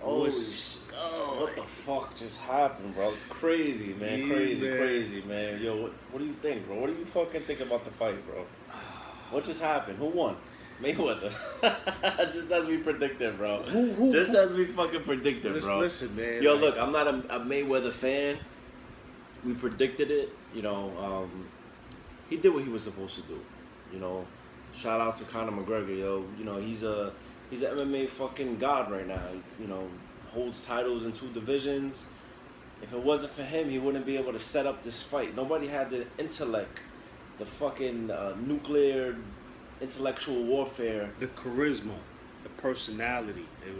What the fuck just happened, bro? It's crazy, man. Yeah, Crazy, man. Yo, what do you think, bro? What do you fucking think about the fight, bro? What just happened? Who won? Mayweather. Just as we predicted, bro. Just as we fucking predicted, bro. Listen, man. Yo, look, I'm not a Mayweather fan. We predicted it. You know, he did what he was supposed to do. You know, shout out to Conor McGregor, yo. You know, he's an MMA fucking god right now. You know, holds titles in 2 divisions. If it wasn't for him, he wouldn't be able to set up this fight. Nobody had the intellect, the fucking nuclear intellectual warfare, the charisma, the personality. It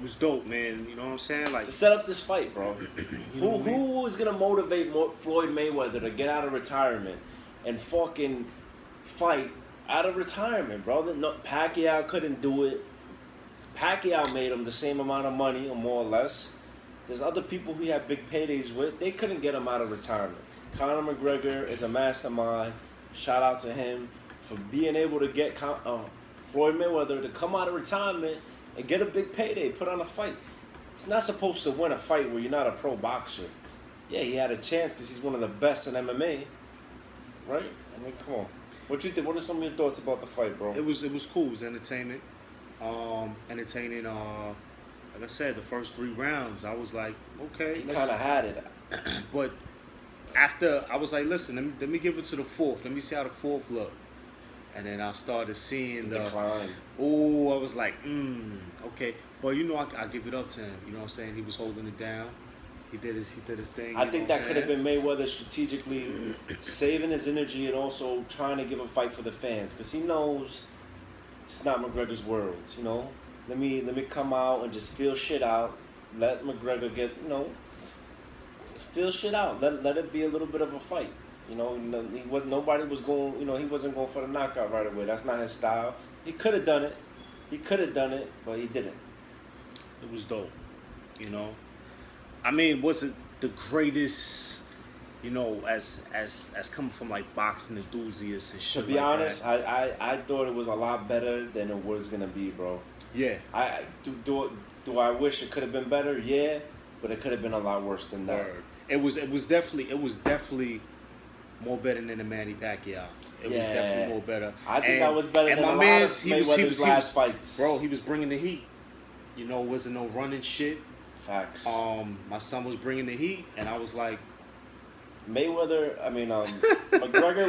was dope, man. You know what I'm saying? Like, to set up this fight, bro. Who is gonna motivate Floyd Mayweather to get out of retirement and fucking fight out of retirement, bro? No, Pacquiao couldn't do it. Pacquiao made him the same amount of money, or more or less. There's other people who he had big paydays with. They couldn't get him out of retirement. Conor McGregor is a mastermind. Shout out to him for being able to get Floyd Mayweather to come out of retirement and get a big payday, put on a fight. He's not supposed to win a fight where you're not a pro boxer. Yeah, he had a chance because he's one of the best in MMA, right? I mean, come on. What you think? What are some of your thoughts about the fight, bro? It was cool. It was entertainment. Entertaining. Like I said, the first 3 rounds, I was like, okay. He kind of had it. But after, I was like, listen, let me give it to the 4th. Let me see how the 4th look. And then I started seeing the decline. Oh, I was like, okay. But you know, I give it up to him. You know what I'm saying? He was holding it down. He did his thing. I think that could have been Mayweather strategically saving his energy and also trying to give a fight for the fans, because he knows it's not McGregor's world. You know, let me come out and just feel shit out. Let McGregor get, you know, feel shit out. Let it be a little bit of a fight. You know, nobody was going. You know, he wasn't going for the knockout right away. That's not his style. He could have done it, but he didn't. It was dope. You know, I mean, was it the greatest? You know, as coming from like boxing enthusiasts and shit. To be honest, I thought it was a lot better than it was gonna be, bro. Yeah. Do I wish it could have been better? Yeah, but it could have been a lot worse than that. Word. It was definitely more better than the Manny Pacquiao. It was definitely more better. I think that was better than a lot of Mayweather's last fights. Bro, he was bringing the heat. You know, it wasn't no running shit. Facts. My son was bringing the heat, and I was like, McGregor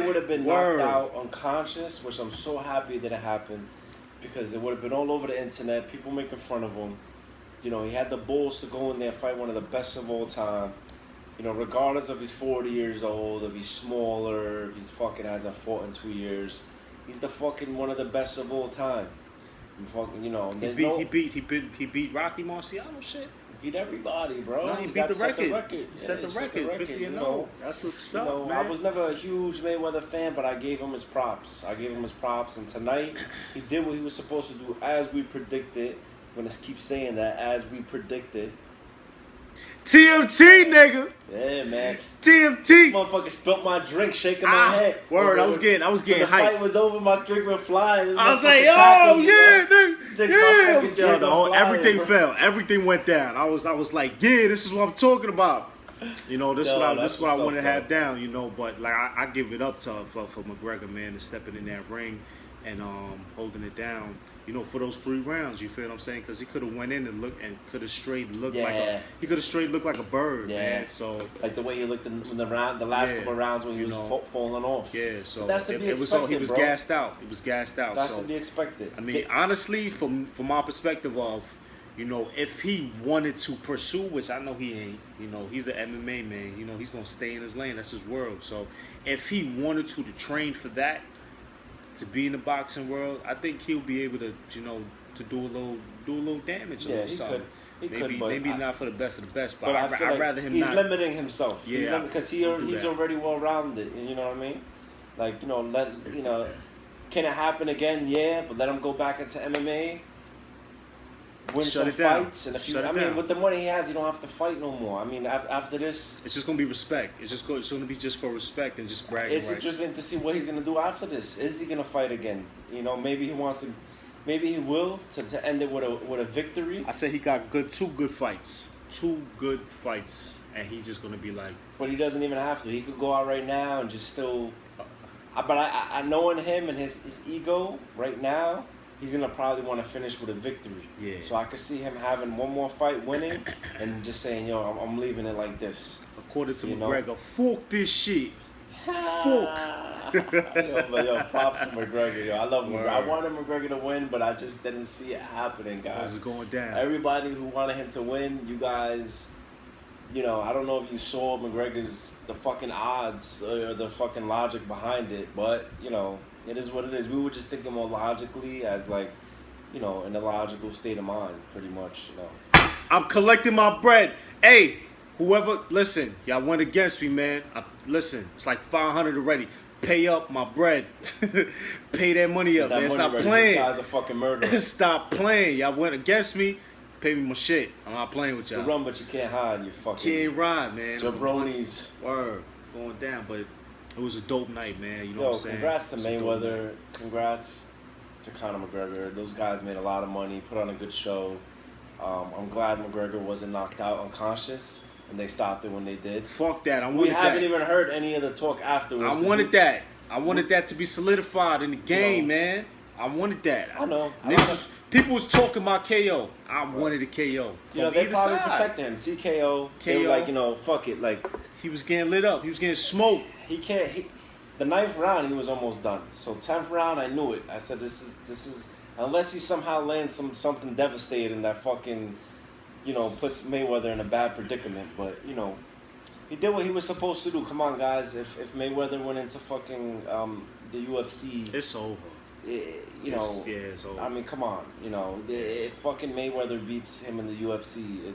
would have been knocked out unconscious, which I'm so happy that it happened, because it would have been all over the internet, people making fun of him. You know, he had the balls to go in there and fight one of the best of all time. You know, regardless if he's 40 years old, if he's smaller, if he's fucking hasn't fought in 2 years, he's the fucking one of the best of all time. And fucking, you know, he beat Rocky Marciano shit. Beat everybody, bro. No, he beat the record. He set the record. 50-0. That's what's up, man. I was never a huge Mayweather fan, but I gave him his props. And tonight, he did what he was supposed to do, as we predicted. I'm gonna keep saying that, as we predicted. TMT, nigga. Yeah, man. TMT. This motherfucker spilt my drink, shaking my head. Word, I was getting hyped. The fight was over, my drink went flying. I was like, oh yeah, nigga. Yeah. Everything fell. Everything went down. I was like, yeah, this is what I'm talking about. You know, this is what I want to have down. You know, but like I give it up to for McGregor, man, to stepping in that ring and holding it down. You know, for those 3 rounds, you feel what I'm saying? Because he could have went in and could have straight looked like a bird, man. So like the way he looked in the last couple of rounds when he was falling off. Yeah, so that's to be expected, he was gassed out. He was gassed out. That's to be expected. I mean, honestly, from my perspective of, you know, if he wanted to pursue, which I know he ain't, you know, he's the MMA man. You know, he's gonna stay in his lane. That's his world. So if he wanted to train for that, to be in the boxing world, I think he'll be able to, you know, to do a little damage. Yeah, he could. Maybe not for the best of the best, but I'd rather him not. He's limiting himself. Yeah, because he's already well rounded. You know what I mean? Like, you know, can it happen again? Yeah, but let him go back into MMA. Win some fights, and with the money he has, you don't have to fight no more. I mean, after this, it's just gonna be respect. It's gonna be just for respect and just bragging rights. It's interesting to see what he's gonna do after this. Is he gonna fight again? You know, maybe maybe he will to end it with a victory. I said he got two good fights, and he's just gonna be like. But he doesn't even have to. He could go out right now and just still. But I knowing him and his ego right now, he's gonna probably want to finish with a victory. Yeah. So I could see him having one more fight, winning, and just saying, "Yo, I'm leaving it like this." According to McGregor, fuck this shit. Fuck. yo, props to McGregor. Yo, I love McGregor. I wanted McGregor to win, but I just didn't see it happening, guys. It's going down. Everybody who wanted him to win, you guys. I don't know if you saw the fucking odds or the fucking logic behind it, but it is what it is. We were just thinking more logically, as like, in a logical state of mind, pretty much. I'm collecting my bread. Hey, whoever, listen, y'all went against me, man. Listen, it's like $500 already. Pay up my bread. Pay that money up, man. Stop playing. This guy's a fucking murderer. Stop playing. Y'all went against me. Pay me my shit. I'm not playing with y'all. You run, but you can't hide. You fucking can't ride, man. Jabronis. Word. Going down, but it was a dope night, man. You know what I'm saying? Congrats to Mayweather. Congrats to Conor McGregor. Those guys made a lot of money, put on a good show. I'm glad McGregor wasn't knocked out unconscious, and they stopped it when they did. Fuck that. We haven't even heard any of the talk afterwards. I wanted that. I wanted that to be solidified in the game, man. I wanted that. I know. People was talking about KO. I wanted a KO. They probably protected him. TKO. They were like, fuck it. Like, he was getting lit up. He was getting smoked. The 9th round, he was almost done. So 10th round, I knew it. I said, this is unless he somehow lands something devastating that fucking, puts Mayweather in a bad predicament. But he did what he was supposed to do. Come on, guys. If Mayweather went into fucking the UFC, it's over. It's over. I mean, come on. If fucking Mayweather beats him in the UFC,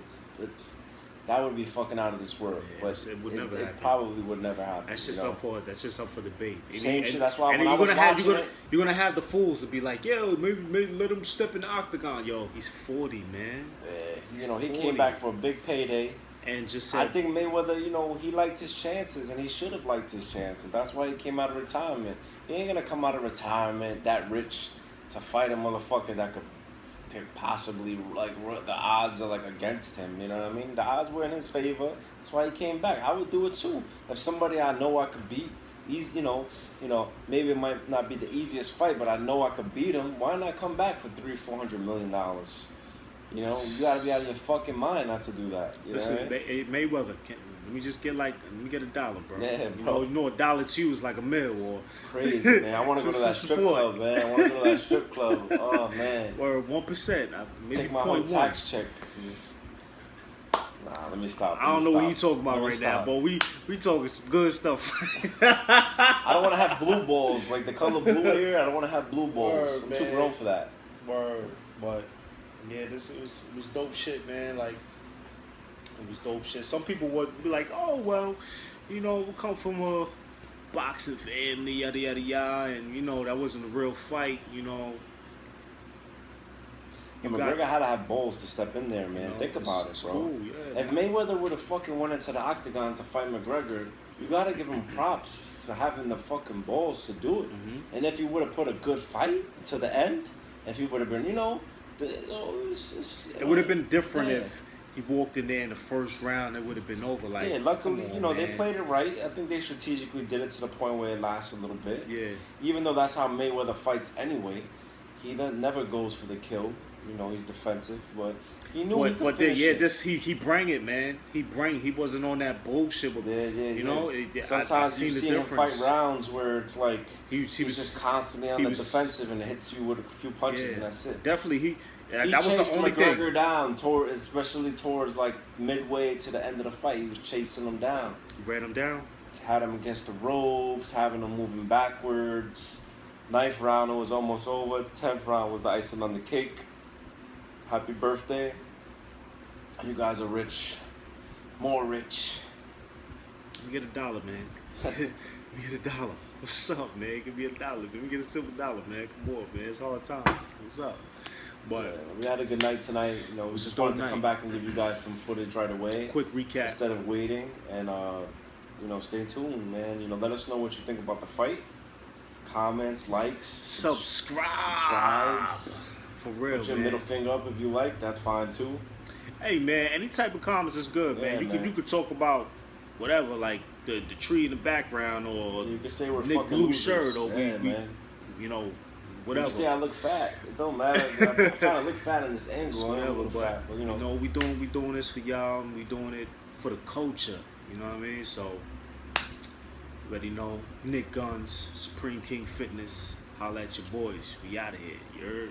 that would be fucking out of this world. Yeah, but it would never happen. It probably would never happen. That's just up for debate. Same shit. That's why you're gonna have the fools to be like, yo, maybe let him step in the octagon. Yo, he's 40, man. Yeah, he came back for a big payday. And just said, I think Mayweather, he liked his chances, and he should have liked his chances. That's why he came out of retirement. He ain't gonna come out of retirement that rich to fight a motherfucker that could possibly, like, the odds are like against him. You know what I mean? The odds were in his favor. That's why he came back. I would do it too. If somebody I know I could beat, maybe it might not be the easiest fight, but I know I could beat him. Why not come back for $300-400 million? You gotta be out of your fucking mind not to do that. Listen, Mayweather, let me get $1, bro. Yeah, bro. $1 to you is like $1 million. Or it's crazy, man. I want to go to that strip club, man. I want to go to that strip club. Oh, man. Or 1%. Maybe take my whole tax check. Nah, let me stop. I don't know what you talking about right now, but we talking some good stuff. I don't want to have blue balls like the color blue here. I don't want to have blue balls. I'm too grown for that. Word, but yeah, it was dope shit, man. Like, it was dope shit. Some people would be like, oh well, we come from a boxing family, yada yada yada, and that wasn't a real fight, McGregor had to have balls to step in there, man. Think about it, bro. Cool, yeah, if Mayweather would have fucking went into the octagon to fight McGregor, you gotta give him props for having the fucking balls to do it. Mm-hmm. And if he would have put a good fight to the end, if he would have been, it would have been different if he walked in there in the first round. It would have been over. Like, yeah, luckily, they played it right. I think they strategically did it to the point where it lasts a little bit. Yeah. Even though that's how Mayweather fights anyway, he never goes for the kill. He's defensive, but he knew he could finish it. He bring it, man. He wasn't on that bullshit with Sometimes you've seen him fight rounds where it's like he was just constantly on the defensive and hits you with a few punches and that's it. Definitely, he that was the only McGregor down, especially towards like midway to the end of the fight. He was chasing him down. He ran him down. Had him against the ropes, having him moving backwards. 9th round, it was almost over. 10th round was the icing on the cake. Happy birthday. You guys are rich. More rich. Let me get $1, man. Let me get $1. What's up, man? Give me $1. Let me get a silver $1, man. Come on, man. It's hard times. What's up? But we had a good night tonight. We just wanted to come back and give you guys some footage right away. Quick recap. Instead of waiting. And, stay tuned, man. Let us know what you think about the fight. Comments, likes. Subscribes. For real, Put your man. middle finger up if you like. That's fine too. Hey, man, any type of comments is good, man. Yeah, You could talk about whatever, like the tree in the background, or You can say we're Nick fucking blue losers. shirt, or Yeah, we man. you know, You whatever. can say I look fat. It don't matter. I kind of look fat in this angle. It's I whatever, look but fat, but you know, we doing this for y'all, and we doing it for the culture. You know what I mean? So, already know Nick Guns, Supreme King Fitness. Holla at your boys. We out of here. You heard?